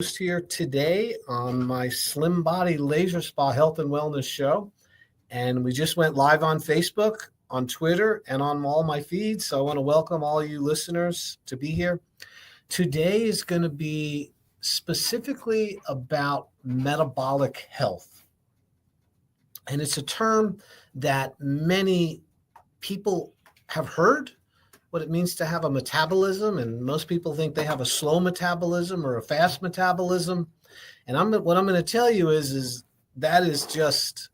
Here today on my Slim Body Laser Spa Health and Wellness Show. And we just went live on Facebook, on Twitter, and on all my feeds. So I want to welcome all you listeners to be here. Today is going to be specifically about metabolic health. And it's a term that many people have heard, what it means to have a metabolism, and most people think they have a slow metabolism or a fast metabolism. And what I'm going to tell you is that is just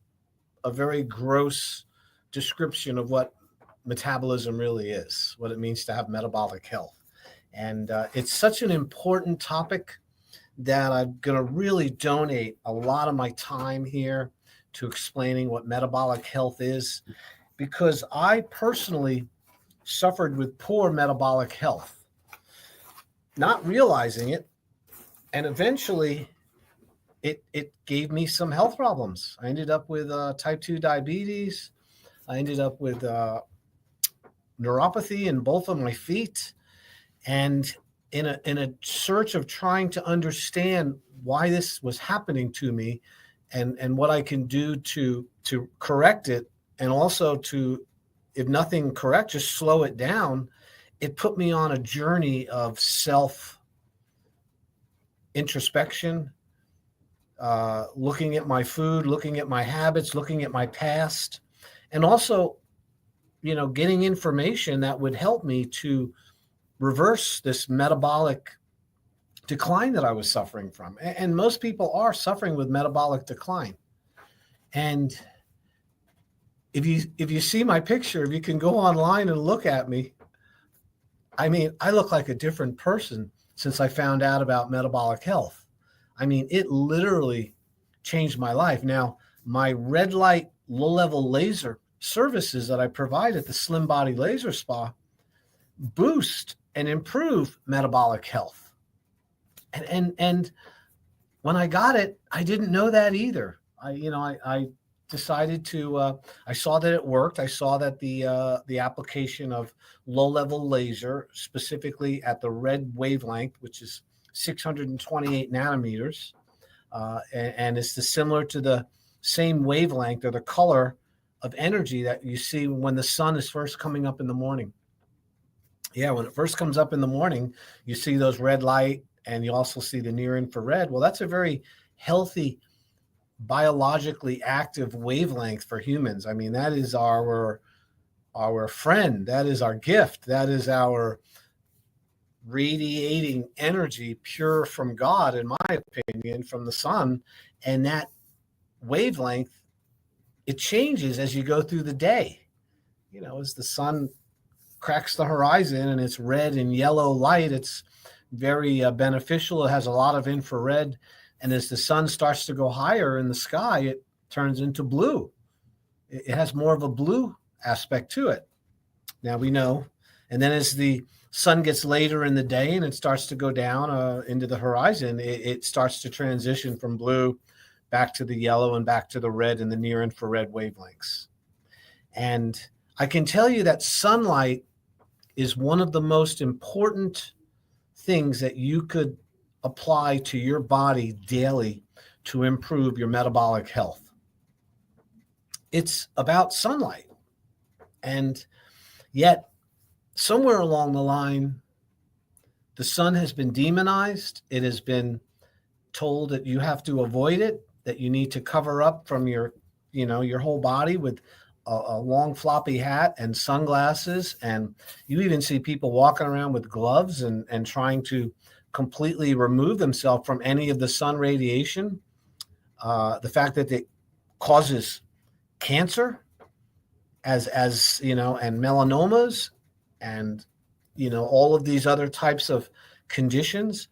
a very gross description of what metabolism really is, what it means to have metabolic health. And it's such an important topic that I'm going to really donate a lot of my time here to explaining what metabolic health is, because I personally suffered with poor metabolic health, not realizing it. And eventually it gave me some health problems. I ended up with type 2 diabetes. I ended up with neuropathy in both of my feet. And in a search of trying to understand why this was happening to me and what I can do to correct it, and also to, if nothing correct, just slow it down. It put me on a journey of self introspection, looking at my food, looking at my habits, looking at my past, and also, getting information that would help me to reverse this metabolic decline that I was suffering from. And most people are suffering with metabolic decline. And if you see my picture, if you can go online and look at me, I mean, I look like a different person since I found out about metabolic health. I mean, it literally changed my life. Now, my red light, low level laser services that I provide at the Slim Body Laser Spa boost and improve metabolic health. And when I got it, I didn't know that either. I decided to, I saw that it worked. I saw that the application of low-level laser, specifically at the red wavelength, which is 628 nanometers, and it's similar to the same wavelength or the color of energy that you see when the sun is first coming up in the morning. Yeah, when it first comes up in the morning, you see those red light, and you also see the near infrared. Well, that's a very healthy, biologically active wavelength for humans. I mean, that is our friend. That is our gift. That is our radiating energy, pure from God, in my opinion, from the sun. And that wavelength, it changes as you go through the day. As the sun cracks the horizon and it's red and yellow light, it's very beneficial. It has a lot of infrared. And as the sun starts to go higher in the sky, it turns into blue. It has more of a blue aspect to it. Now we know. And then as the sun gets later in the day and it starts to go down into the horizon, it starts to transition from blue back to the yellow and back to the red and the near infrared wavelengths. And I can tell you that sunlight is one of the most important things that you could apply to your body daily to improve your metabolic health. It's about sunlight. And yet, somewhere along the line, the sun has been demonized. It has been told that you have to avoid it, that you need to cover up from your whole body with a long floppy hat and sunglasses. And you even see people walking around with gloves and trying to completely remove themselves from any of the sun radiation. The fact that it causes cancer and melanomas and, all of these other types of conditions.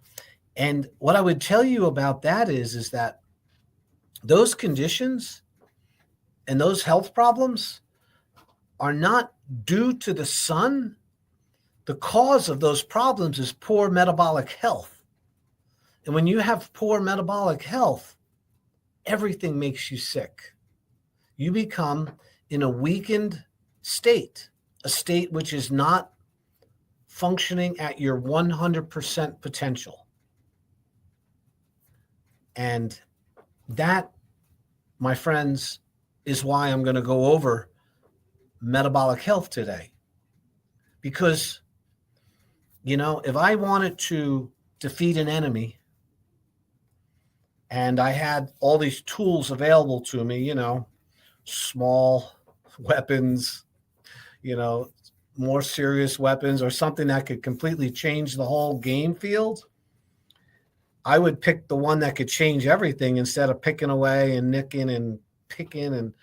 And what I would tell you about that is that those conditions and those health problems are not due to the sun. The cause of those problems is poor metabolic health. And when you have poor metabolic health, everything makes you sick. You become in a weakened state, a state which is not functioning at your 100% potential. And that, my friends, is why I'm going to go over metabolic health today. Because, if I wanted to defeat an enemy and I had all these tools available to me, small weapons, more serious weapons, or something that could completely change the whole game field, I would pick the one that could change everything instead of picking away and nicking and picking and,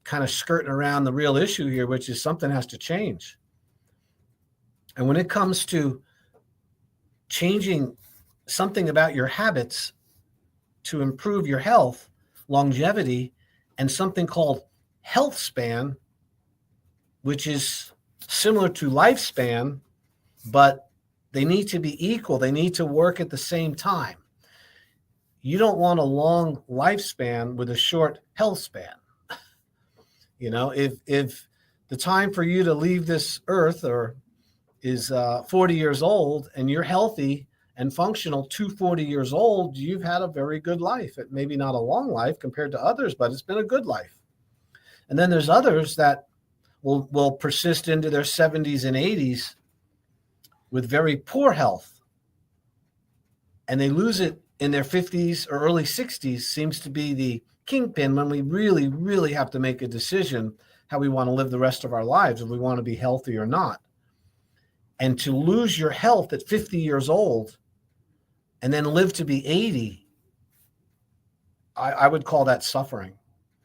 kind of skirting around the real issue here, which is something has to change. And when it comes to changing something about your habits to improve your health, longevity, and something called health span, which is similar to lifespan, but they need to be equal. They need to work at the same time. You don't want a long lifespan with a short health span. If the time for you to leave this earth is 40 years old and you're healthy and functional to 40 years old, you've had a very good life. It maybe not a long life compared to others, but it's been a good life. And then there's others that will persist into their 70s and 80s with very poor health. And they lose it in their 50s or early 60s, seems to be the kingpin when we really, really have to make a decision how we want to live the rest of our lives, if we want to be healthy or not. And to lose your health at 50 years old and then live to be 80, I would call that suffering.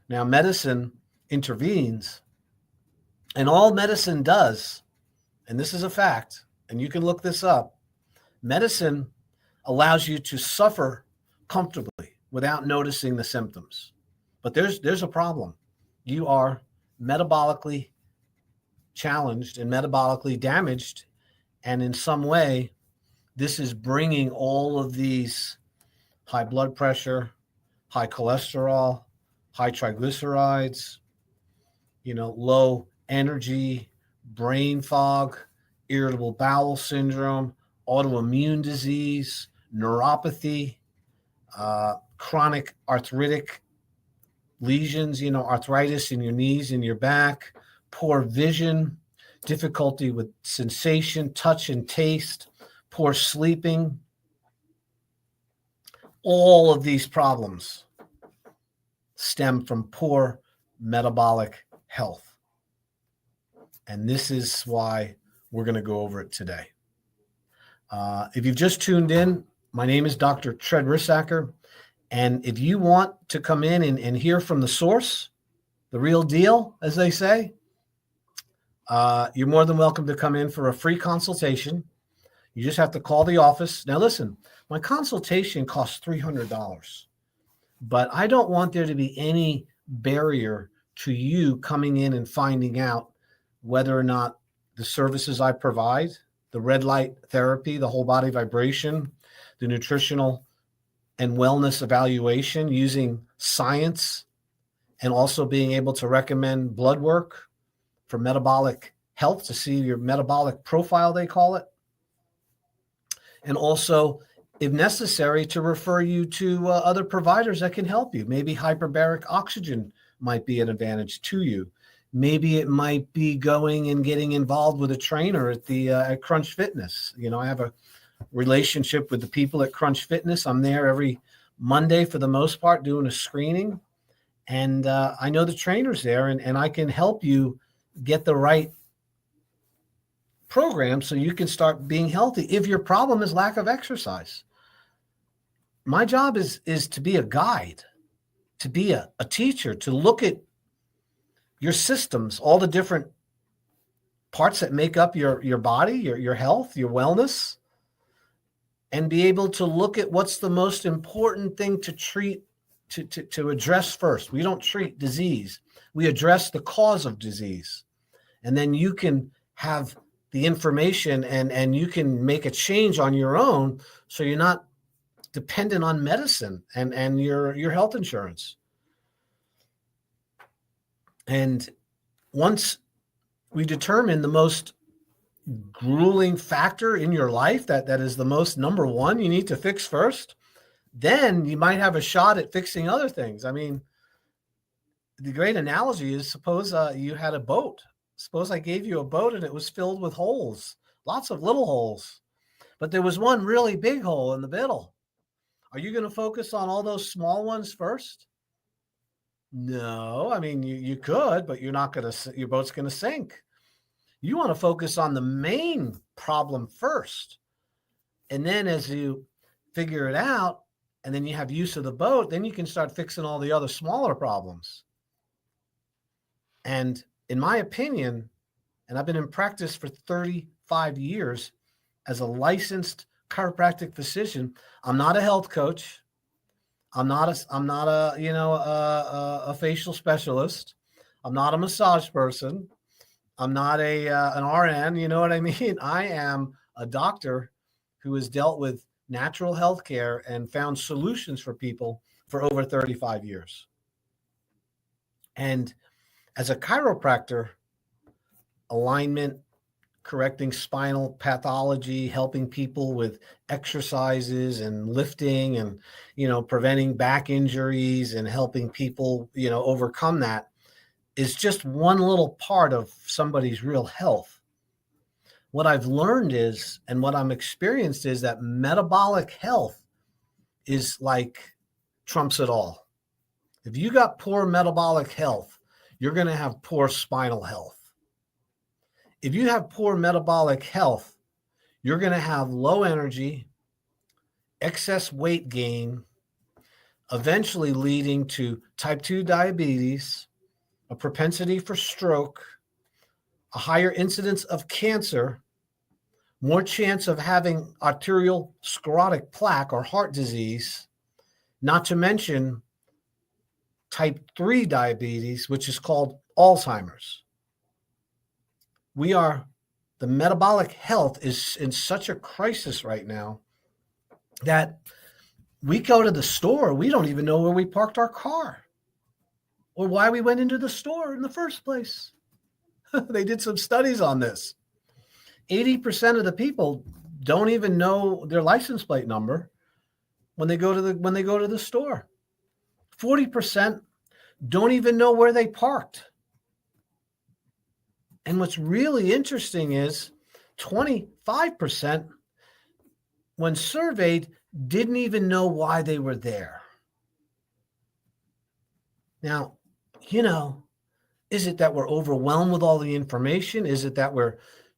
Now, medicine intervenes, and all medicine does, and this is a fact, and you can look this up, medicine allows you to suffer comfortably without noticing the symptoms. But there's a problem. You are metabolically challenged and metabolically damaged, and in some way, this is bringing all of these high blood pressure, high cholesterol, high triglycerides, low energy, brain fog, irritable bowel syndrome, autoimmune disease, neuropathy, chronic arthritic lesions, arthritis in your knees and your back, poor vision, difficulty with sensation, touch, and taste, poor sleeping. All of these problems stem from poor metabolic health. And this is why we're going to go over it today. If you've just tuned in, my name is Dr. Tread Rissacker. And if you want to come in and hear from the source, the real deal, as they say, you're more than welcome to come in for a free consultation. You just have to call the office. Now, listen, my consultation costs $300, but I don't want there to be any barrier to you coming in and finding out whether or not the services I provide, the red light therapy, the whole body vibration, the nutritional and wellness evaluation using science, and also being able to recommend blood work for metabolic health to see your metabolic profile, they call it. And also, if necessary, to refer you to other providers that can help you. Maybe hyperbaric oxygen might be an advantage to you. Maybe it might be going and getting involved with a trainer at Crunch Fitness. I have a relationship with the people at Crunch Fitness. I'm there every Monday for the most part doing a screening. And I know the trainers there, and I can help you get the right program so you can start being healthy if your problem is lack of exercise. My job is to be a guide, to be a teacher, to look at your systems, all the different parts that make up your body, your health, your wellness, and be able to look at what's the most important thing to treat, to address first. We don't treat disease. We address the cause of disease. And then you can have the information and you can make a change on your own so you're not dependent on medicine and your health insurance. And once we determine the most grueling factor in your life that is the most number one you need to fix first, then you might have a shot at fixing other things. I mean, the great analogy is, suppose you had a boat. Suppose I gave you a boat and it was filled with holes, lots of little holes, but there was one really big hole in the middle. Are you going to focus on all those small ones first? No, I mean, you could, but you're not going to, your boat's going to sink. You want to focus on the main problem first. And then as you figure it out, and then you have use of the boat, then you can start fixing all the other smaller problems. And in my opinion, and I've been in practice for 35 years as a licensed chiropractic physician, I'm not a health coach. I'm not a facial specialist. I'm not a massage person. I'm not an RN. You know what I mean? I am a doctor who has dealt with natural health care and found solutions for people for over 35 years. And as a chiropractor, alignment, correcting spinal pathology, helping people with exercises and lifting and, preventing back injuries and helping people, overcome that is just one little part of somebody's real health. What I've learned is, and what I'm experienced is, that metabolic health is like trumps it all. If you got poor metabolic health, you're going to have poor spinal health. If you have poor metabolic health, you're going to have low energy, excess weight gain, eventually leading to type 2 diabetes, a propensity for stroke, a higher incidence of cancer, more chance of having arterial sclerotic plaque or heart disease, not to mention type 3 diabetes, which is called Alzheimer's. The metabolic health is in such a crisis right now that we go to the store, we don't even know where we parked our car or why we went into the store in the first place. They did some studies on this. 80% of the people don't even know their license plate number when they go to the store. 40% don't even know where they parked. And what's really interesting is 25%, when surveyed, didn't even know why they were there. Now, is it that we're overwhelmed with all the information? Is it that we're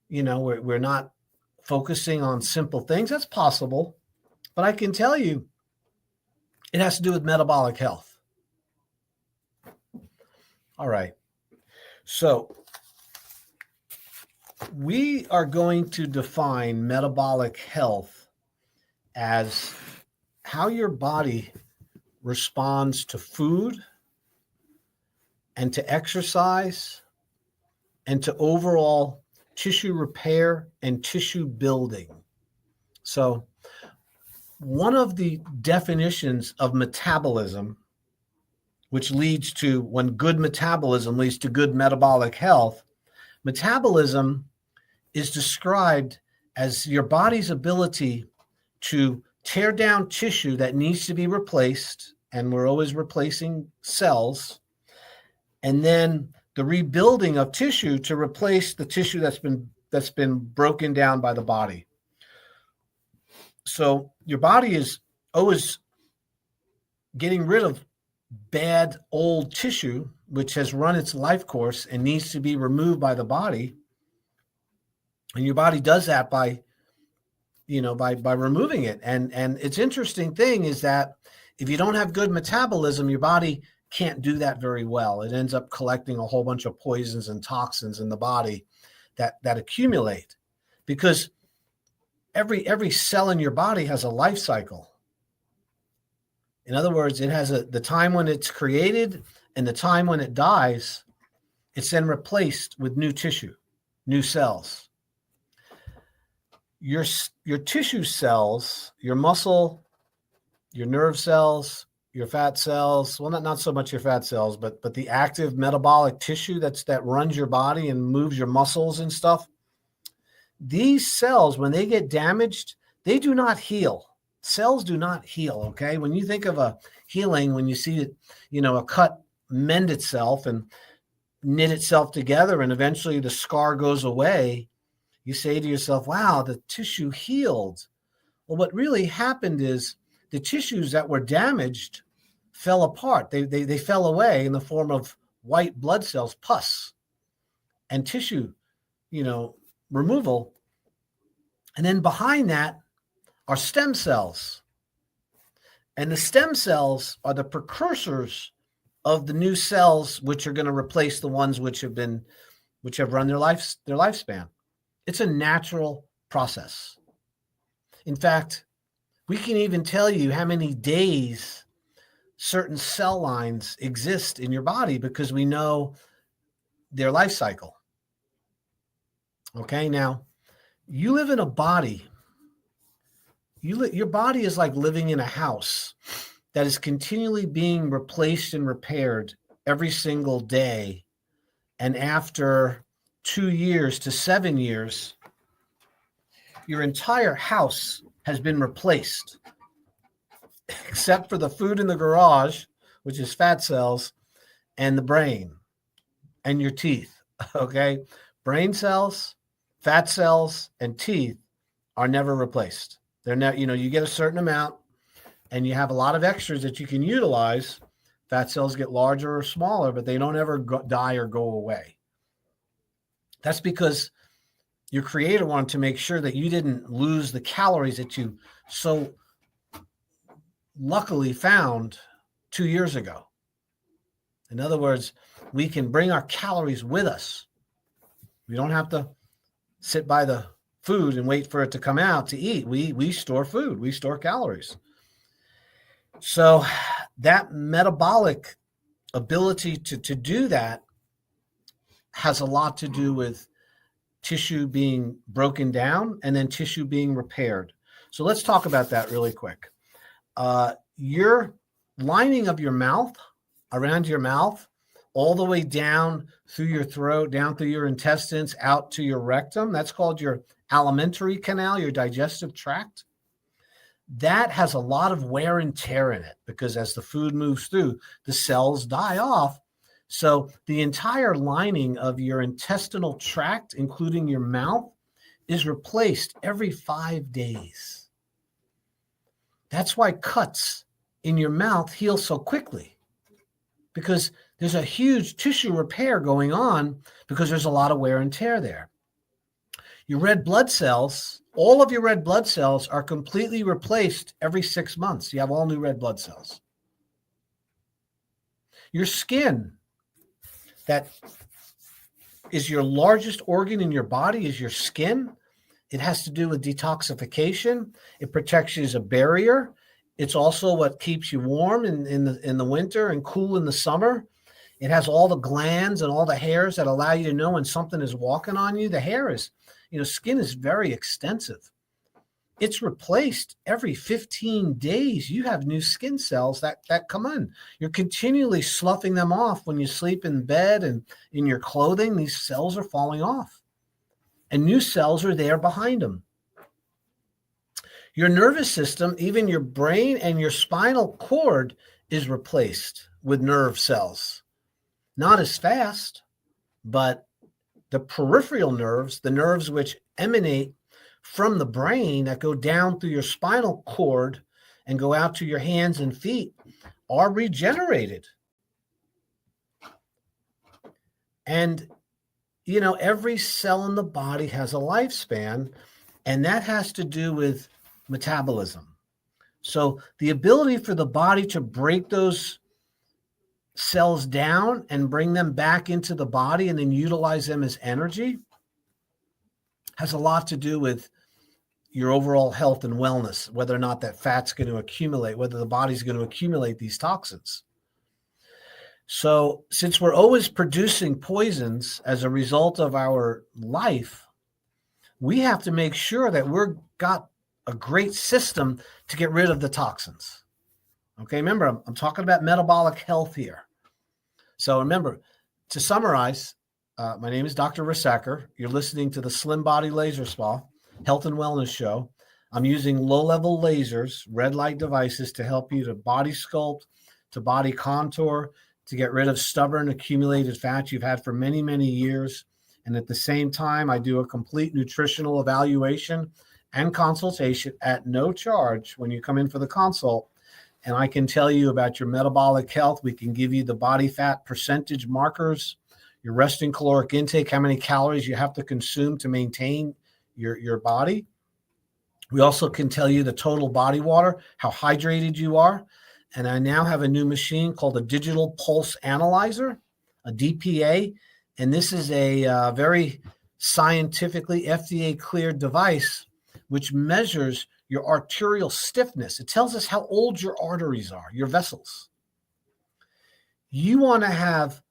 not focusing on simple things? That's possible. But I can tell you, it has to do with metabolic health. All right. So we are going to define metabolic health as how your body responds to food and to exercise and to overall tissue repair and tissue building. So one of the definitions of metabolism, which leads to, when good metabolism leads to good metabolic health, metabolism is described as your body's ability to tear down tissue that needs to be replaced, and we're always replacing cells, and then the rebuilding of tissue to replace the tissue that's been broken down by the body. So your body is always getting rid of bad old tissue, which has run its life course and needs to be removed by the body. And your body does that by removing it. And it's interesting thing is that if you don't have good metabolism, your body can't do that very well. It ends up collecting a whole bunch of poisons and toxins in the body that accumulate, because every cell in your body has a life cycle. In other words, it has the time when it's created and the time when it dies. It's then replaced with new tissue, new cells. Your tissue cells, your muscle, your nerve cells, your fat cells, well, not so much your fat cells, but the active metabolic tissue that runs your body and moves your muscles and stuff. These cells, when they get damaged, they do not heal. Cells do not heal, okay? When you think of a healing, when you see it, a cut mend itself and knit itself together and eventually the scar goes away, you say to yourself, wow, the tissue healed. Well, what really happened is the tissues that were damaged fell apart. They fell away in the form of white blood cells, pus, and tissue, removal. And then behind that are stem cells. And the stem cells are the precursors of the new cells, which are going to replace the ones which have run their lifespan. It's a natural process. In fact, we can even tell you how many days certain cell lines exist in your body because we know their life cycle. Okay, now you live in a body. Your body is like living in a house that is continually being replaced and repaired every single day. And after 2 years to 7 years, your entire house has been replaced, except for the food in the garage, which is fat cells, and the brain and your teeth. Okay? Brain cells, fat cells, and teeth are never replaced. They're not, you get a certain amount and you have a lot of extras that you can utilize. Fat cells get larger or smaller, but they don't ever die or go away. That's because your creator wanted to make sure that you didn't lose the calories that you so luckily found 2 years ago. In other words, we can bring our calories with us. We don't have to sit by the food and wait for it to come out to eat. We store food. We store calories. So that metabolic ability to do that has a lot to do with tissue being broken down and then tissue being repaired. So let's talk about that really quick. Your lining of your mouth, around your mouth, all the way down through your throat, down through your intestines, out to your rectum, that's called your alimentary canal, your digestive tract. That has a lot of wear and tear in it because as the food moves through, the cells die off. So the entire lining of your intestinal tract, including your mouth, is replaced every 5 days. That's why cuts in your mouth heal so quickly, because there's a huge tissue repair going on because there's a lot of wear and tear there. Your red blood cells, all of your red blood cells are completely replaced every 6 months. You have all new red blood cells. Your skin, that is your largest organ in your body, is your skin. It has to do with detoxification. It protects you as a barrier. It's also what keeps you warm in the winter and cool in the summer. It has all the glands and all the hairs that allow you to know when something is walking on you. The hair is, skin is very extensive. It's replaced every 15 days. You have new skin cells that come in. You're continually sloughing them off when you sleep in bed and in your clothing. These cells are falling off, and new cells are there behind them. Your nervous system, even your brain and your spinal cord, is replaced with nerve cells. Not as fast, but the peripheral nerves, the nerves which emanate from the brain that go down through your spinal cord and go out to your hands and feet, are regenerated. And, every cell in the body has a lifespan, and that has to do with metabolism. So the ability for the body to break those cells down and bring them back into the body and then utilize them as energy has a lot to do with your overall health and wellness, whether or not that fat's going to accumulate, whether the body's going to accumulate these toxins. So since we're always producing poisons as a result of our life, we have to make sure that we've got a great system to get rid of the toxins. Okay, remember, I'm talking about metabolic health here. So remember, to summarize, my name is Dr. Risacker. You're listening to the Slim Body Laser Spa Health and Wellness Show. I'm using low-level lasers, red light devices, to help you to body sculpt, to body contour, to get rid of stubborn accumulated fat you've had for many, many years. And at the same time, I do a complete nutritional evaluation and consultation at no charge when you come in for the consult. And I can tell you about your metabolic health. We can give you the body fat percentage markers, your resting caloric intake, how many calories you have to consume to maintain your body. We also can tell you the total body water, how hydrated you are. And I now have a new machine called a digital pulse analyzer, a DPA. And this is a very scientifically FDA cleared device which measures your arterial stiffness. It tells us how old your arteries are, your vessels. You want to have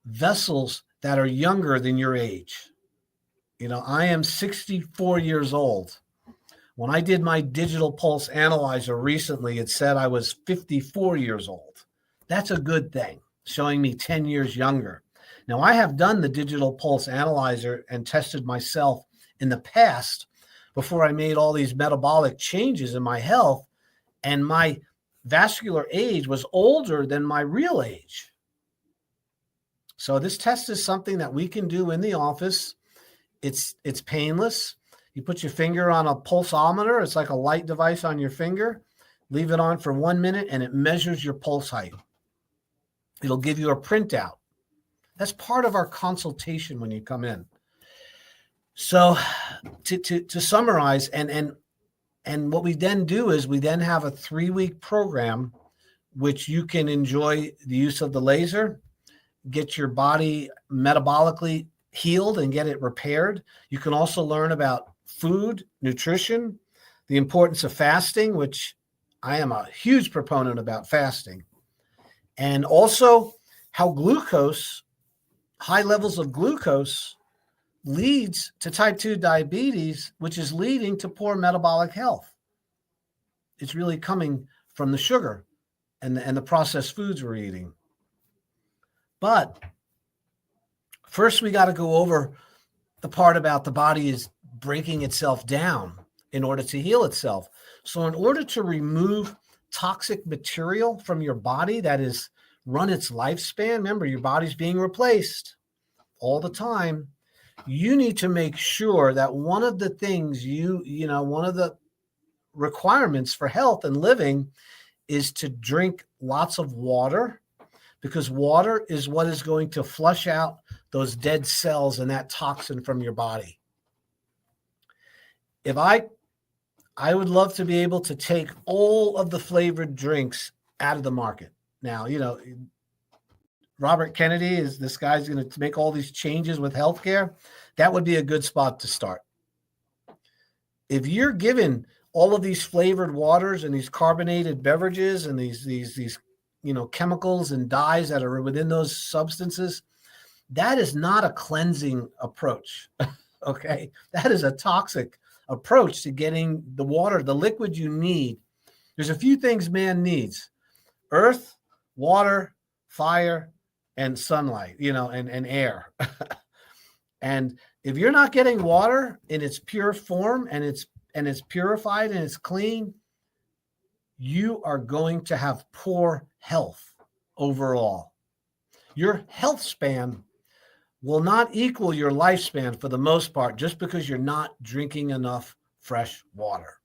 vessels that are younger than your age. You know, I am 64 years old. When I did my digital pulse analyzer recently, it said I was 54 years old. That's a good thing, showing me 10 years younger. Now, I have done the digital pulse analyzer and tested myself in the past before I made all these metabolic changes in my health, and my vascular age was older than my real age. So this test is something that we can do in the office. It's painless. You put your finger on a pulsometer. It's like a light device on your finger. Leave it on for 1 minute, and it measures your pulse height. It'll give you a printout. That's part of our consultation when you come in. So to summarize, and what we then do is we then have a 3-week program which you can enjoy the use of the laser, get your body metabolically healed and get it repaired. You can also learn about food, nutrition, the importance of fasting, which I am a huge proponent about fasting, and also how glucose, high levels of glucose, leads to type 2 diabetes, which is leading to poor metabolic health. It's really coming from the sugar and the processed foods we're eating. But first, we got to go over the part about the body is breaking itself down in order to heal itself. So in order to remove toxic material from your body that is run its lifespan, remember, your body's being replaced all the time. You need to make sure that one of the things one of the requirements for health and living is to drink lots of water, because water is what is going to flush out those dead cells and that toxin from your body. If I would love to be able to take all of the flavored drinks out of the market. Now, Robert Kennedy is this guy's going to make all these changes with healthcare. That would be a good spot to start. If you're given all of these flavored waters and these carbonated beverages and these chemicals and dyes that are within those substances, that is not a cleansing approach. Okay, that is a toxic approach to getting the water, the liquid you need. There's a few things man needs: earth, water, fire, and sunlight, and air. And if you're not getting water in its pure form and it's purified and it's clean, you are going to have poor health overall. Your health span will not equal your lifespan for the most part, just because you're not drinking enough fresh water.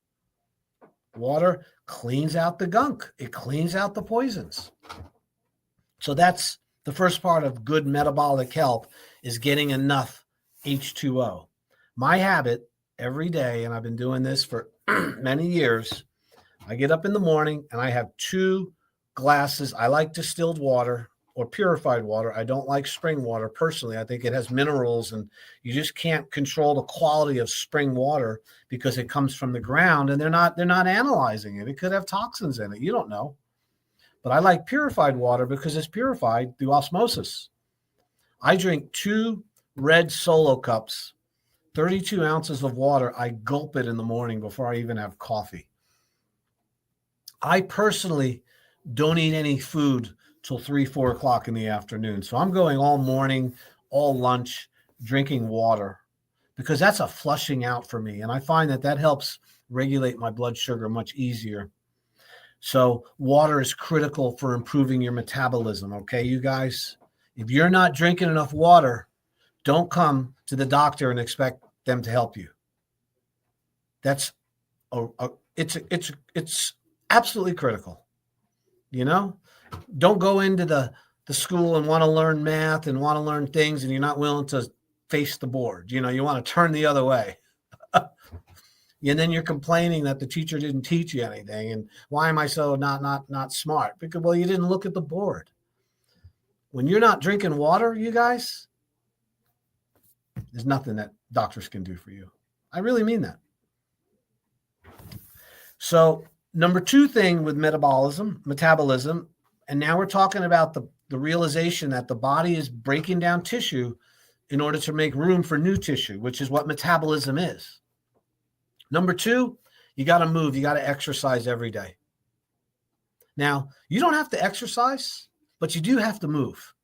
Water cleans out the gunk. It cleans out the poisons. So that's the first part of good metabolic health, is getting enough H2O. My habit every day, and I've been doing this for many years, I get up in the morning and I have 2 glasses. I like distilled water or purified water. I don't like spring water personally. I think it has minerals, and you just can't control the quality of spring water because it comes from the ground and they're not analyzing it. It could have toxins in it. You don't know. But I like purified water because it's purified through osmosis. I drink 2 red Solo cups, 32 ounces of water. I gulp it in the morning before I even have coffee. I personally don't eat any food till 3-4 o'clock in the afternoon. So I'm going all morning, all lunch, drinking water, because that's a flushing out for me. And I find that helps regulate my blood sugar much easier. So water is critical for improving your metabolism. Okay, you guys, if you're not drinking enough water, don't come to the doctor and expect them to help you. That's it's absolutely critical. You know, don't go into the school and want to learn math and want to learn things, and you're not willing to face the board. You know, you want to turn the other way. And then you're complaining that the teacher didn't teach you anything. And why am I so not smart? Because, well, you didn't look at the board. When you're not drinking water, you guys, there's nothing that doctors can do for you. I really mean that. So number 2 thing with metabolism, and now we're talking about the realization that the body is breaking down tissue in order to make room for new tissue, which is what metabolism is. Number 2, you got to move. You got to exercise every day. Now, you don't have to exercise, but you do have to move.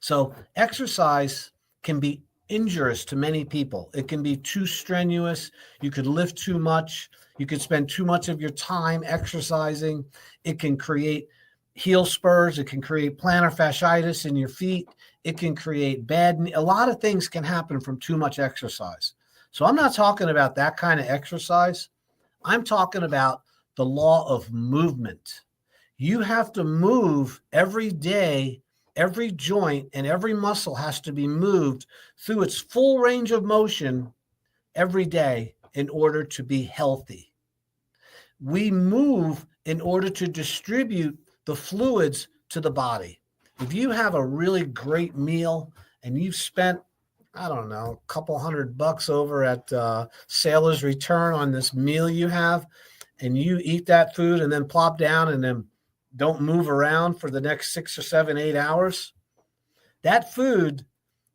So exercise can be injurious to many people. It can be too strenuous. You could lift too much. You could spend too much of your time exercising. It can create heel spurs. It can create plantar fasciitis in your feet. It can create a lot of things can happen from too much exercise. So I'm not talking about that kind of exercise. I'm talking about the law of movement. You have to move every day. Every joint and every muscle has to be moved through its full range of motion every day in order to be healthy. We move in order to distribute the fluids to the body. If you have a really great meal and you've spent, I don't know, a couple $100 over at Sailor's Return on this meal you have, and you eat that food and then plop down and then don't move around for the next 6 or 7, 8 hours, that food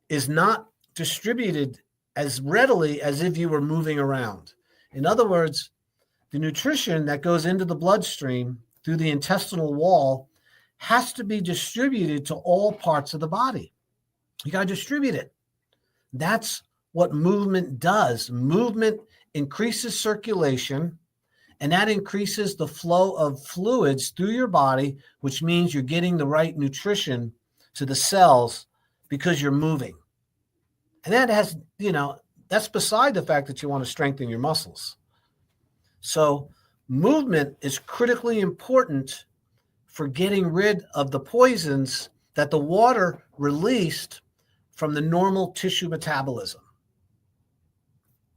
is not distributed as readily as if you were moving around. In other words, the nutrition that goes into the bloodstream through the intestinal wall has to be distributed to all parts of the body. You got to distribute it. That's what movement does. Movement increases circulation, and that increases the flow of fluids through your body, which means you're getting the right nutrition to the cells because you're moving. And that has, that's beside the fact that you want to strengthen your muscles. So movement is critically important for getting rid of the poisons that the water released from the normal tissue metabolism.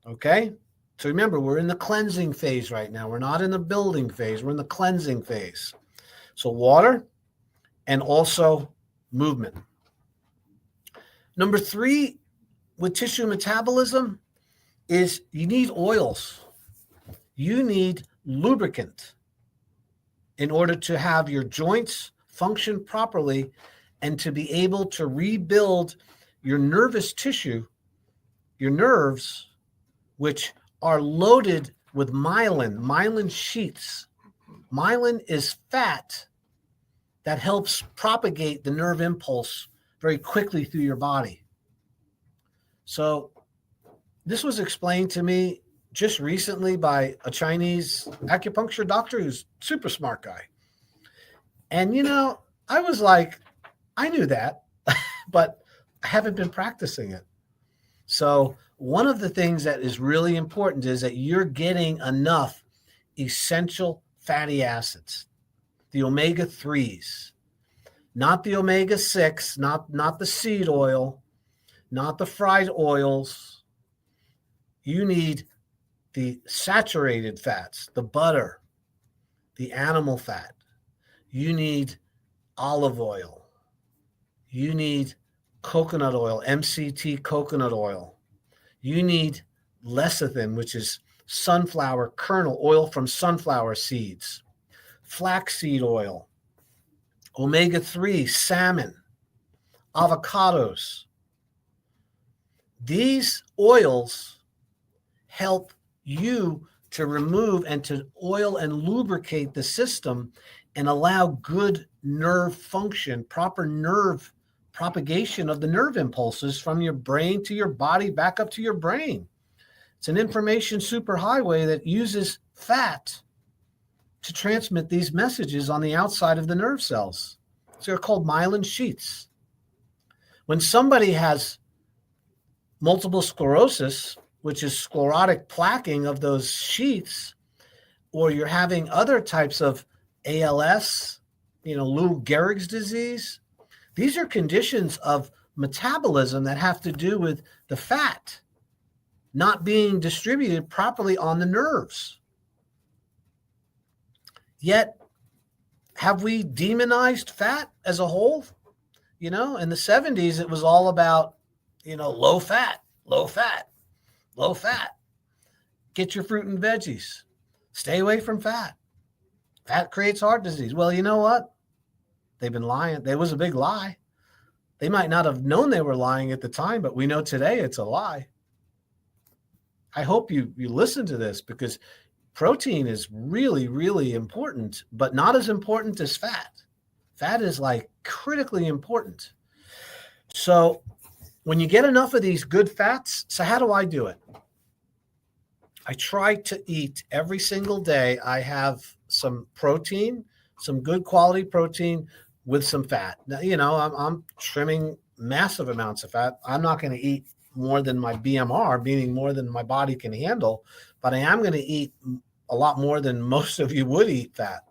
Okay? So remember, we're in the cleansing phase right now. We're not in the building phase. We're in the cleansing phase. So water and also movement. Number 3 with tissue metabolism is you need oils. You need lubricant in order to have your joints function properly and to be able to rebuild your nervous tissue, your nerves, which are loaded with myelin sheaths. Myelin is fat that helps propagate the nerve impulse very quickly through your body. So this was explained to me just recently by a Chinese acupuncture doctor who's a super smart guy. And, I was like, I knew that, but I haven't been practicing it. So one of the things that is really important is that you're getting enough essential fatty acids, the omega-3s, not the omega-6, not the seed oil, not the fried oils. You need the saturated fats, the butter, the animal fat. You need olive oil. You need coconut oil, MCT coconut oil. You need lecithin, which is sunflower kernel, oil from sunflower seeds, flaxseed oil, omega-3, salmon, avocados. These oils help you to remove and to oil and lubricate the system and allow good nerve function, proper nerve propagation of the nerve impulses from your brain to your body back up to your brain. It's an information superhighway that uses fat to transmit these messages on the outside of the nerve cells. So they're called myelin sheaths. When somebody has multiple sclerosis, which is sclerotic plaquing of those sheaths, or you're having other types of ALS, Lou Gehrig's disease, these are conditions of metabolism that have to do with the fat not being distributed properly on the nerves. Yet, have we demonized fat as a whole? In the 70s, it was all about, low fat, low fat, low fat. Get your fruit and veggies. Stay away from fat. Fat creates heart disease. Well, you know what? They've been lying. There was a big lie. They might not have known they were lying at the time, but we know today it's a lie. I hope you listen to this, because protein is really, really important, but not as important as fat. Fat is like critically important. So when you get enough of these good fats, so how do I do it? I try to eat every single day. I have some protein, some good quality protein with some fat. Now, I'm trimming massive amounts of fat. I'm not going to eat more than my BMR, meaning more than my body can handle, but I am going to eat a lot more than most of you would eat fat.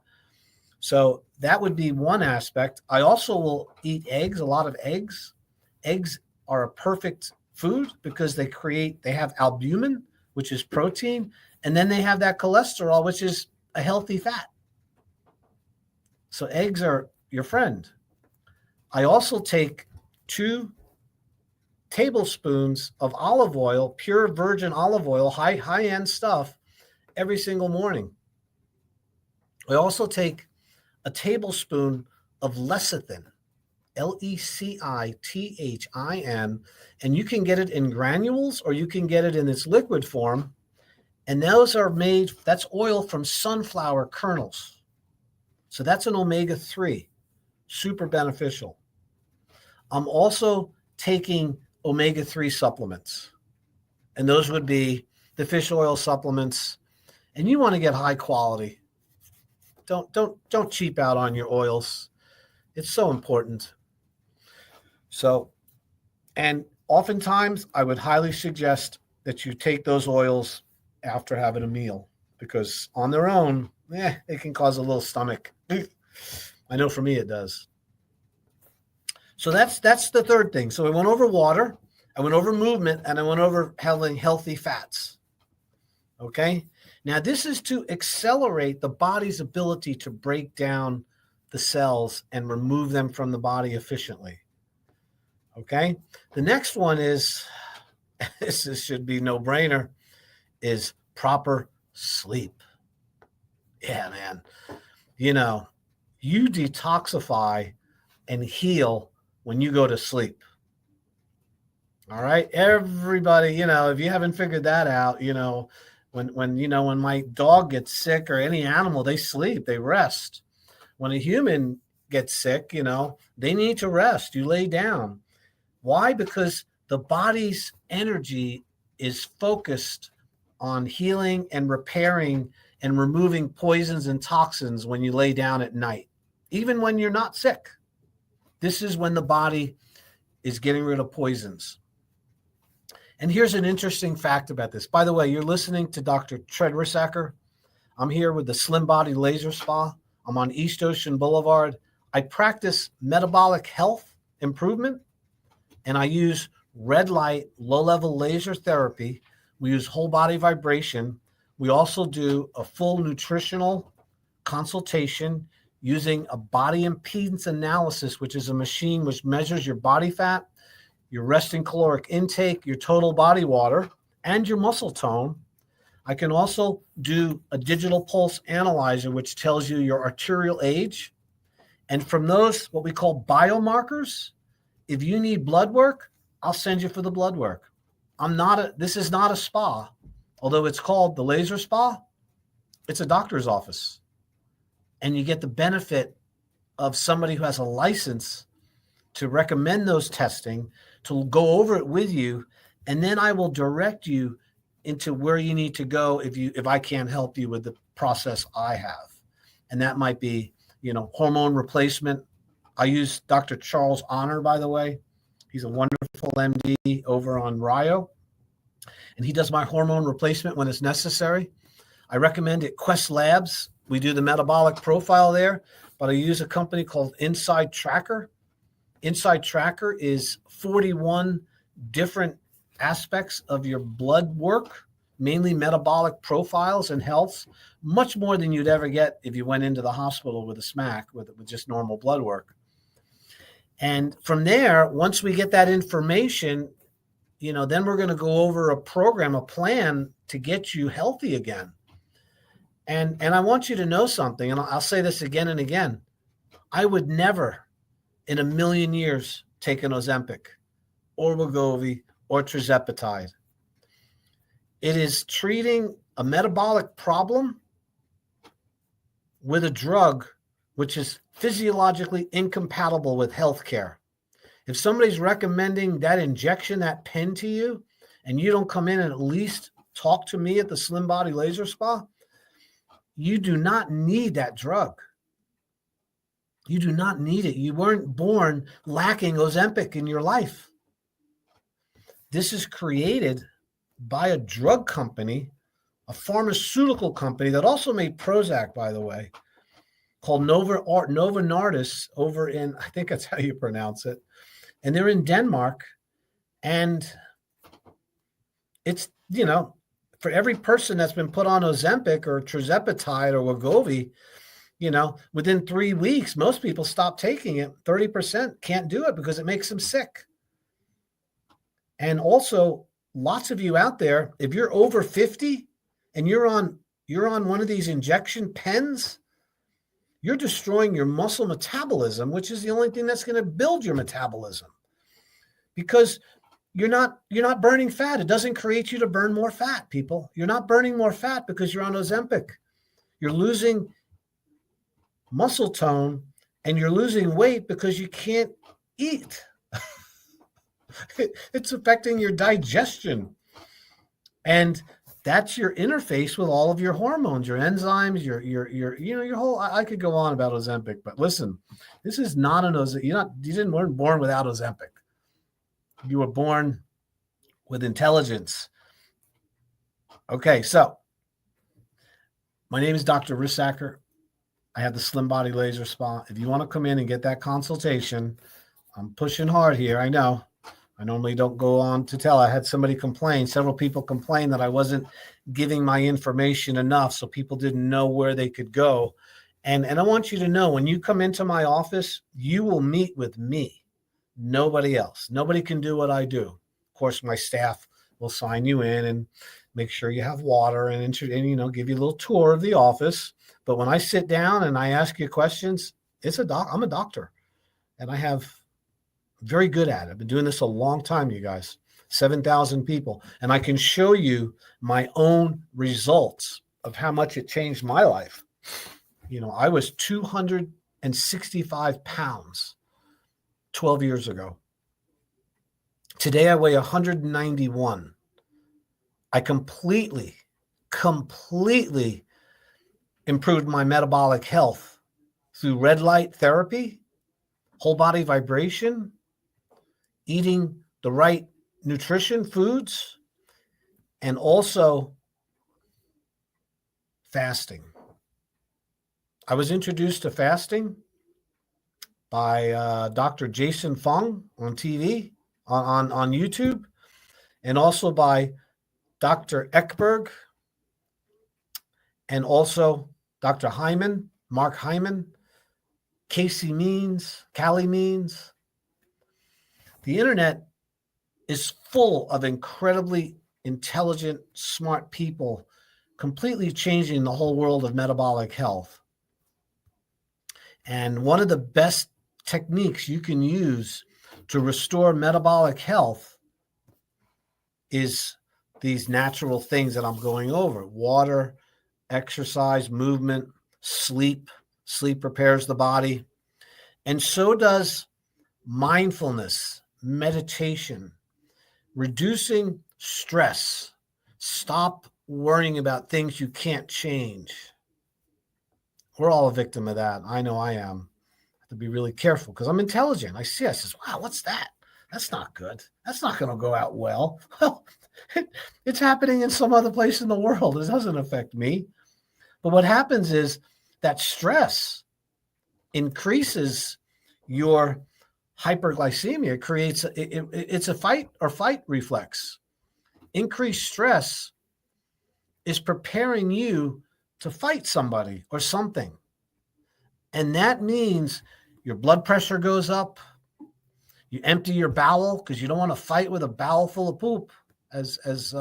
So that would be one aspect. I also will eat eggs, a lot of eggs. Eggs are a perfect food because they have albumin, which is protein, and then they have that cholesterol, which is a healthy fat. So eggs are your friend. I also take 2 tablespoons of olive oil, pure virgin olive oil, high-end stuff, every single morning. I also take a tablespoon of lecithin, Lecithin, and you can get it in granules or you can get it in its liquid form. And that's oil from sunflower kernels. So that's an omega-3, super beneficial. I'm also taking omega-3 supplements, and those would be the fish oil supplements. And you want to get high quality. Don't cheap out on your oils. It's so important. So, and oftentimes I would highly suggest that you take those oils after having a meal, because on their own, it can cause a little stomach. I know for me it does. So that's the third thing. So I went over water, I went over movement, and I went over having healthy fats. Okay? Now, this is to accelerate the body's ability to break down the cells and remove them from the body efficiently. Okay? The next one is, this should be no-brainer, is proper sleep. Yeah, man. You detoxify and heal when you go to sleep. All right? Everybody, if you haven't figured that out, when my dog gets sick, or any animal, they sleep, they rest. When a human gets sick, they need to rest. You lay down. Why? Because the body's energy is focused on healing and repairing and removing poisons and toxins when you lay down at night, even when you're not sick. This is when the body is getting rid of poisons. And here's an interesting fact about this. By the way, you're listening to Dr. Treadrisacker. I'm here with the Slim Body Laser Spa. I'm on East Ocean Boulevard. I practice metabolic health improvement, and I use red light, low-level laser therapy. We use whole body vibration. We also do a full nutritional consultation using a body impedance analysis, which is a machine which measures your body fat, your resting caloric intake, your total body water, and your muscle tone. I can also do a digital pulse analyzer, which tells you your arterial age. And from those, what we call biomarkers, if you need blood work, I'll send you for the blood work. This is not a spa, although it's called the laser spa. It's a doctor's office. And you get the benefit of somebody who has a license to recommend those testing, to go over it with you, and then I will direct you into where you need to go if I can't help you with the process I have. And that might be, hormone replacement. I use Dr. Charles Honor, by the way. He's a wonderful MD over on Rio, and he does my hormone replacement when it's necessary. I recommend it. Quest Labs. We do the metabolic profile there, but I use a company called Inside Tracker. Inside Tracker is 41 different aspects of your blood work, mainly metabolic profiles and health, much more than you'd ever get if you went into the hospital with a SMAC with just normal blood work. And from there, once we get that information, then we're going to go over a program, a plan to get you healthy again. And I want you to know something, and I'll say this again and again. I would never in a million years take an Ozempic or Wegovy or tirzepatide. It is treating a metabolic problem with a drug which is physiologically incompatible with healthcare. If somebody's recommending that injection, that pen to you, and you don't come in and at least talk to me at the Slim Body Laser Spa, you do not need that drug. You do not need it. You weren't born lacking Ozempic in your life. This is created by a drug company, a pharmaceutical company that also made Prozac, by the way, called Novo Nordisk over in, I think that's how you pronounce it. And they're in Denmark. And it's, for every person that's been put on Ozempic or tirzepatide or Wegovy, within 3 weeks, most people stop taking it. 30% can't do it because it makes them sick. And also, lots of you out there, if you're over 50 and you're on one of these injection pens, you're destroying your muscle metabolism, which is the only thing that's going to build your metabolism, because you're not burning fat. It doesn't create you to burn more fat, people. You're not burning more fat because you're on Ozempic. You're losing muscle tone and you're losing weight because you can't eat. It's affecting your digestion. And that's your interface with all of your hormones, your enzymes, your whole, I could go on about Ozempic, but listen, this is not an Ozempic. You weren't born without Ozempic. You were born with intelligence. Okay, so my name is Dr. Rissacker. I have the Slim Body Laser Spa. If you want to come in and get that consultation, I'm pushing hard here. I know. I normally don't go on to tell. I had somebody complain. Several people complain that I wasn't giving my information enough, so people didn't know where they could go. And I want you to know, when you come into my office, you will meet with me. Nobody else. Nobody can do what I do. Of course, my staff will sign you in and make sure you have water and give you a little tour of the office. But when I sit down and I ask you questions, I'm a doctor, and I have very good at it. I've been doing this a long time, you guys, 7,000 people. And I can show you my own results of how much it changed my life. I was 265 pounds 12 years ago. Today I weigh 191. I completely improved my metabolic health through red light therapy, whole body vibration, eating the right nutrition foods, and also fasting. I was introduced to fasting by Dr. Jason Fung on TV, on YouTube, and also by Dr. Ekberg, and also Dr. Hyman, Mark Hyman, Callie Means. The internet is full of incredibly intelligent, smart people completely changing the whole world of metabolic health. And one of the best techniques you can use to restore metabolic health is these natural things that I'm going over: water, exercise, movement, sleep. Sleep repairs the body. And so does mindfulness, meditation, reducing stress, Stop worrying about things you can't change. We're all a victim of that. I know I am. I have to be really careful because I'm intelligent. I says, wow, what's that? That's not good. That's not going to go out well. Well, it's happening in some other place in the world. It doesn't affect me. But what happens is that stress increases your hyperglycemia. It's a fight or fight reflex. Increased stress is preparing you to fight somebody or something. And that means your blood pressure goes up. You empty your bowel because you don't want to fight with a bowel full of poop, as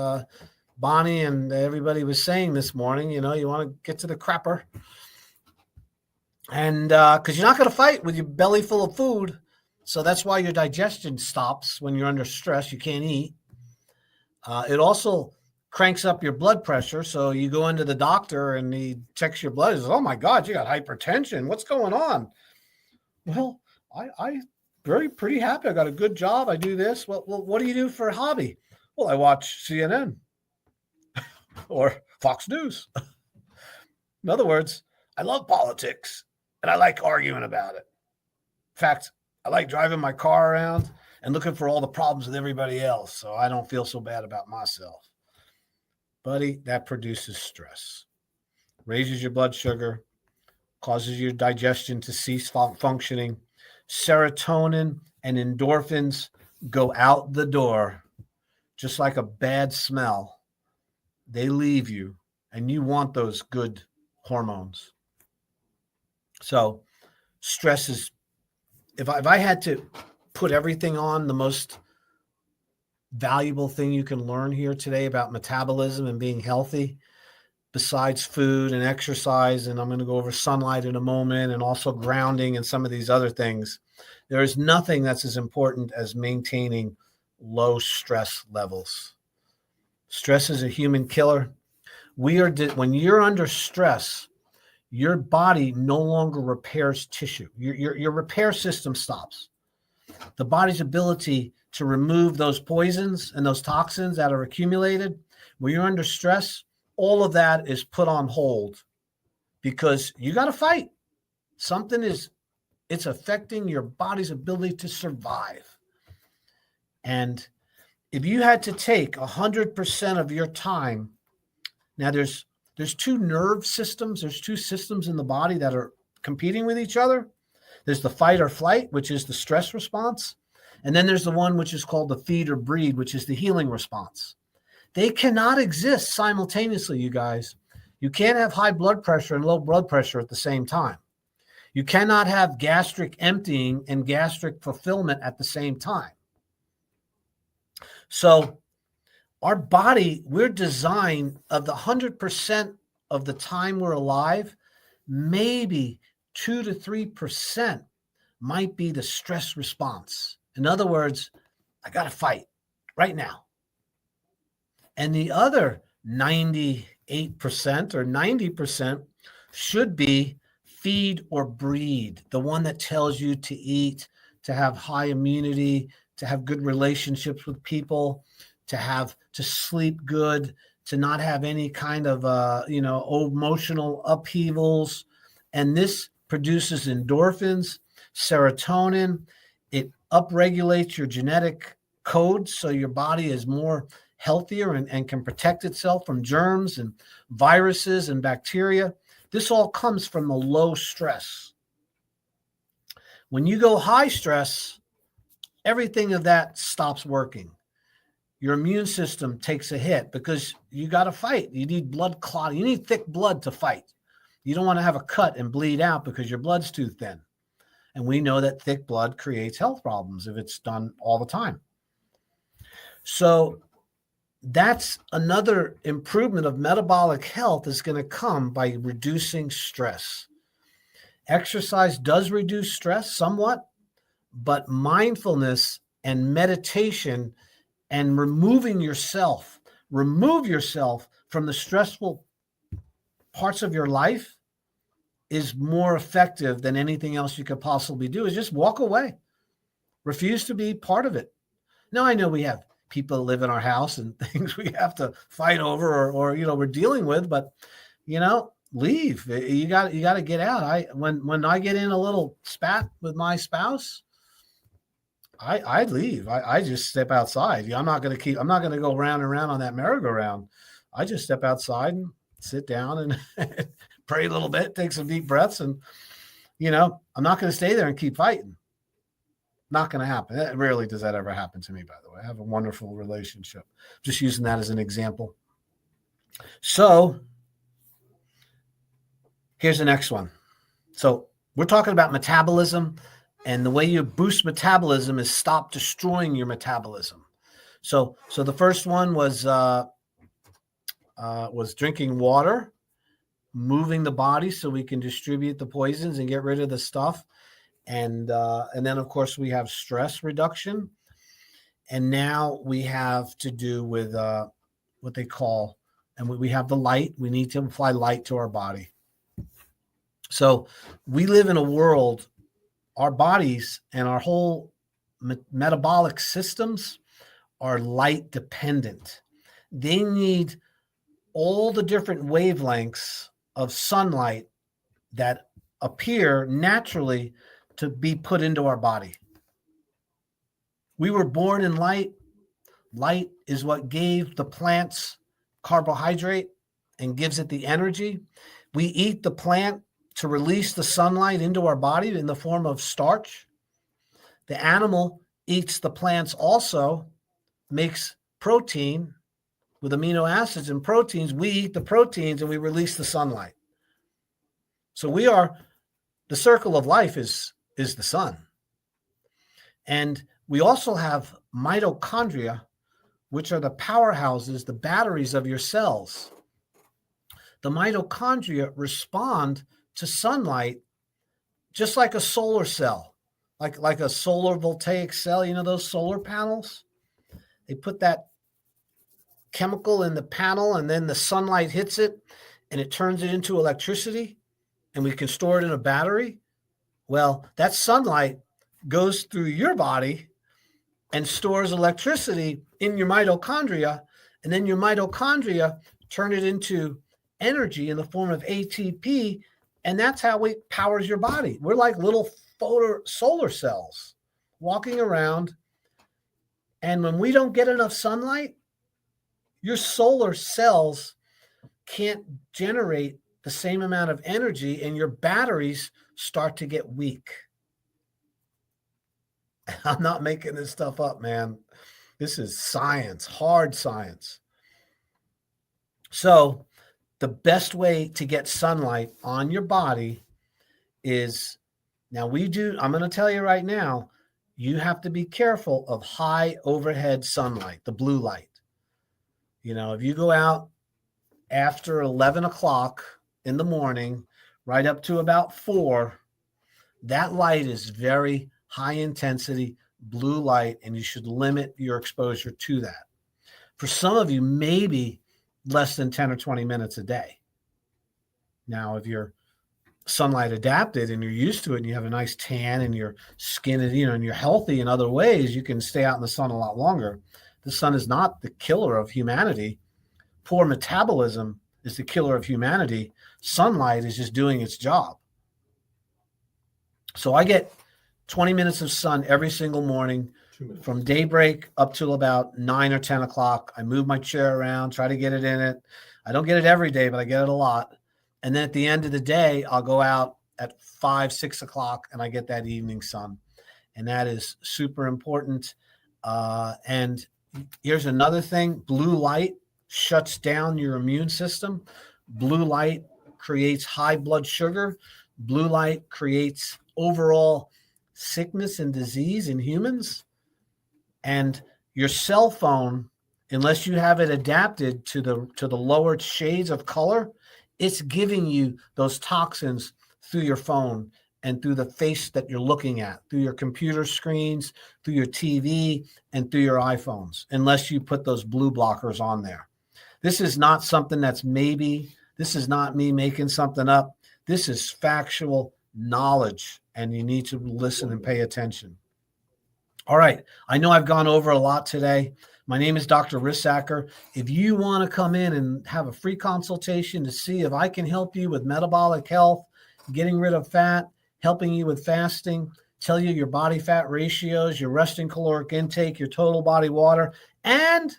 Bonnie and everybody was saying this morning. You know, you want to get to the crapper. And because you're not going to fight with your belly full of food. So that's why your digestion stops when you're under stress. You can't eat. It also cranks up your blood pressure. So you go into the doctor and he checks your blood. He says, oh my God, you got hypertension. What's going on? Well, I pretty happy. I got a good job. I do this. Well, what do you do for a hobby? Well, I watch CNN or Fox News. In other words, I love politics and I like arguing about it. In fact, I like driving my car around and looking for all the problems with everybody else so I don't feel so bad about myself. Buddy, that produces stress, raises your blood sugar, causes your digestion to cease functioning. Serotonin and endorphins go out the door just like a bad smell. They leave you, and you want those good hormones. So stress is, if I had to put everything on, the most valuable thing you can learn here today about metabolism and being healthy, besides food and exercise, and I'm going to go over sunlight in a moment, and also grounding and some of these other things, there is nothing that's as important as maintaining low stress levels. Stress is a human killer. When you're under stress, your body no longer repairs tissue. Your repair system stops. The body's ability to remove those poisons and those toxins that are accumulated, when you're under stress, all of that is put on hold because you got to fight. It's affecting your body's ability to survive. And if you had to take 100% of your time, now there's two nerve systems, there's two systems in the body that are competing with each other. There's the fight or flight, which is the stress response. And then there's the one which is called the feed or breed, which is the healing response. They cannot exist simultaneously, you guys. You can't have high blood pressure and low blood pressure at the same time. You cannot have gastric emptying and gastric fulfillment at the same time. So our body, we're designed of the 100% of the time we're alive, maybe 2 to 3% might be the stress response. In other words, I got to fight right now. And the other 98% or 90% should be feed or breed, the one that tells you to eat, to have high immunity, to have good relationships with people, to sleep good, to not have any kind of emotional upheavals. And this produces endorphins, serotonin. It upregulates your genetic code so your body is more healthier and can protect itself from germs and viruses and bacteria. This all comes from the low stress. When you go high stress, everything of that stops working. Your immune system takes a hit because you got to fight. You need blood clotting. You need thick blood to fight. You don't want to have a cut and bleed out because your blood's too thin. And we know that thick blood creates health problems if it's done all the time. So that's another improvement of metabolic health is going to come by reducing stress. Exercise does reduce stress somewhat, but mindfulness and meditation and remove yourself from the stressful parts of your life is more effective than anything else you could possibly do. Is just walk away. Refuse to be part of it. Now, I know we have people that live in our house and things we have to fight over or we're dealing with, but leave. You got to get out. When I get in a little spat with my spouse, I leave. I just step outside. I'm not going to go round and round on that merry-go-round. I just step outside and sit down and pray a little bit, take some deep breaths. And, I'm not going to stay there and keep fighting. Not going to happen. Rarely does that ever happen to me, by the way. I have a wonderful relationship. Just using that as an example. So here's the next one. So we're talking about metabolism, and the way you boost metabolism is stop destroying your metabolism. So the first one was drinking water, moving the body so we can distribute the poisons and get rid of the stuff. And then, of course, we have stress reduction. And now we have to do with what they call, and we have the light. We need to apply light to our body. So we live in a world, our bodies and our whole metabolic systems are light dependent. They need all the different wavelengths of sunlight that appear naturally to be put into our body. We were born in light. Light is what gave the plants carbohydrate and gives it the energy. We eat the plant to release the sunlight into our body in the form of starch. The animal eats the plants also, makes protein with amino acids and proteins. We eat the proteins and we release the sunlight. So the circle of life is the sun. And we also have mitochondria, which are the powerhouses, the batteries of your cells. The mitochondria respond to sunlight just like a solar cell, like a solar voltaic cell, those solar panels. They put that chemical in the panel and then the sunlight hits it and it turns it into electricity and we can store it in a battery. Well, that sunlight goes through your body and stores electricity in your mitochondria, and then your mitochondria turn it into energy in the form of ATP, and that's how it powers your body. We're like little solar cells walking around, and when we don't get enough sunlight, your solar cells can't generate the same amount of energy, and your batteries start to get weak. I'm not making this stuff up, man. This is science, hard science. So the best way to get sunlight on your body is, I'm going to tell you right now, you have to be careful of high overhead sunlight, the blue light. If you go out after 11 o'clock in the morning, right up to about 4, that light is very high intensity blue light, and you should limit your exposure to that. For some of you, maybe less than 10 or 20 minutes a day. Now, if you're sunlight adapted and you're used to it and you have a nice tan and your skin is, and you're healthy in other ways, you can stay out in the sun a lot longer. The sun is not the killer of humanity. Poor metabolism is the killer of humanity. Sunlight is just doing its job. So I get 20 minutes of sun every single morning from daybreak up till about 9 or 10 o'clock. I move my chair around, try to get it in it. I don't get it every day, but I get it a lot. And then at the end of the day, I'll go out at 5, 6 o'clock and I get that evening sun. And that is super important. And here's another thing. Blue light shuts down your immune system. Blue light creates high blood sugar. Blue light creates overall sickness and disease in humans. And your cell phone, unless you have it adapted to the lower shades of color, it's giving you those toxins through your phone and through the face that you're looking at, through your computer screens, through your TV, and through your iPhones, unless you put those blue blockers on there. This is not something that's maybe. This is not me making something up. This is factual knowledge, and you need to listen and pay attention. All right. I know I've gone over a lot today, My name is Dr. Rissacker. If you want to come in and have a free consultation to see if I can help you with metabolic health, getting rid of fat, helping you with fasting, tell you your body fat ratios, your resting caloric intake, your total body water, and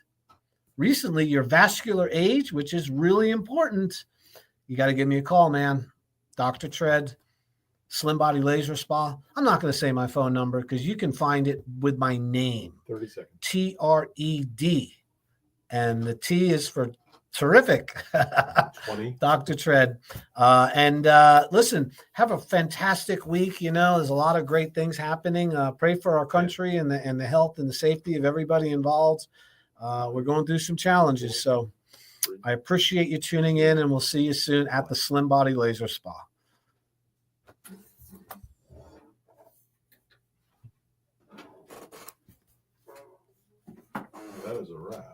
recently your vascular age, which is really important, you got to give me a call, man. Dr. Tread, Slim Body Laser Spa. I'm not going to say my phone number because you can find it with my name. 30 seconds. TRED. And the T is for terrific. 20. Dr. Tread. Listen, have a fantastic week. You know, there's a lot of great things happening. Pray for our country and the health and the safety of everybody involved. We're going through some challenges. So I appreciate you tuning in, and we'll see you soon at the Slim Body Laser Spa. That is a wrap.